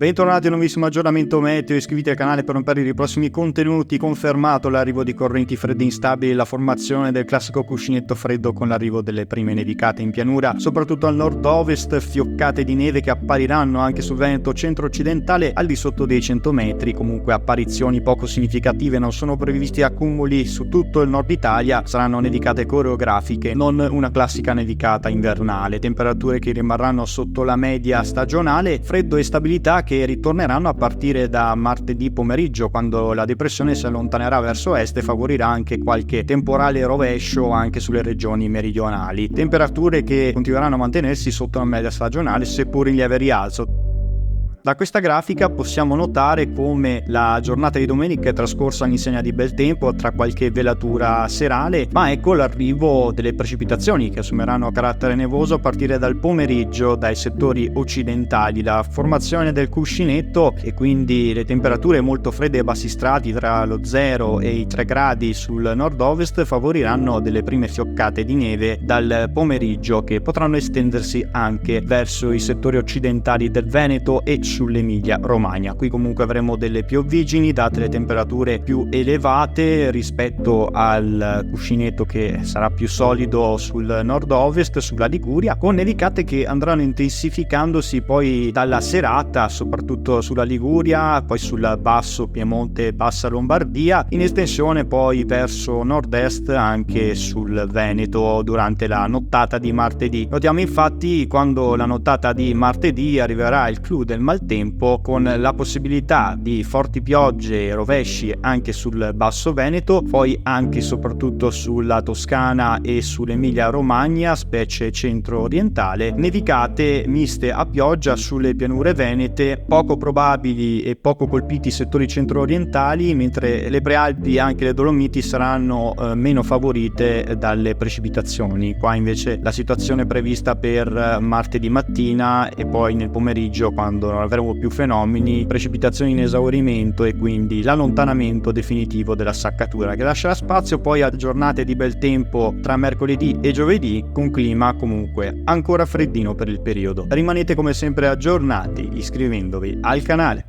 Bentornati a un nuovissimo aggiornamento meteo, iscriviti al canale per non perdere i prossimi contenuti. Confermato l'arrivo di correnti fredde instabili, la formazione del classico cuscinetto freddo con l'arrivo delle prime nevicate in pianura, soprattutto al nord-ovest, fioccate di neve che appariranno anche sul Veneto centro-occidentale al di sotto dei 100 metri, comunque apparizioni poco significative, non sono previsti accumuli su tutto il nord Italia, saranno nevicate coreografiche, non una classica nevicata invernale, temperature che rimarranno sotto la media stagionale, freddo e stabilità che ritorneranno a partire da martedì pomeriggio, quando la depressione si allontanerà verso est e favorirà anche qualche temporale rovescio anche sulle regioni meridionali. Temperature che continueranno a mantenersi sotto la media stagionale, seppur in lieve rialzo. Da questa grafica possiamo notare come la giornata di domenica è trascorsa all'insegna di bel tempo, tra qualche velatura serale, ma ecco l'arrivo delle precipitazioni che assumeranno carattere nevoso a partire dal pomeriggio dai settori occidentali. La formazione del cuscinetto e quindi le temperature molto fredde e bassi strati tra lo 0 e i 3 gradi sul nord-ovest favoriranno delle prime fioccate di neve dal pomeriggio, che potranno estendersi anche verso i settori occidentali del Veneto e sull'Emilia Romagna. Qui comunque avremo delle piovigini date le temperature più elevate rispetto al cuscinetto, che sarà più solido sul nord-ovest, sulla Liguria, con nevicate che andranno intensificandosi poi dalla serata, soprattutto sulla Liguria, poi sul basso Piemonte e bassa Lombardia, in estensione poi verso nord-est anche sul Veneto durante la nottata di martedì. Notiamo infatti quando la nottata di martedì arriverà il clou del maltempo, con la possibilità di forti piogge e rovesci anche sul basso Veneto, poi anche e soprattutto sulla Toscana e sull'Emilia Romagna, specie centro-orientale, nevicate miste a pioggia sulle pianure venete, poco probabili e poco colpiti settori centro-orientali, mentre le Prealpi e anche le Dolomiti saranno meno favorite dalle precipitazioni. Qua invece la situazione è prevista per martedì mattina e poi nel pomeriggio, quando non avremo più fenomeni, precipitazioni in esaurimento e quindi l'allontanamento definitivo della saccatura, che lascerà spazio poi a giornate di bel tempo tra mercoledì e giovedì, con clima comunque ancora freddino per il periodo. Rimanete come sempre aggiornati iscrivendovi al canale.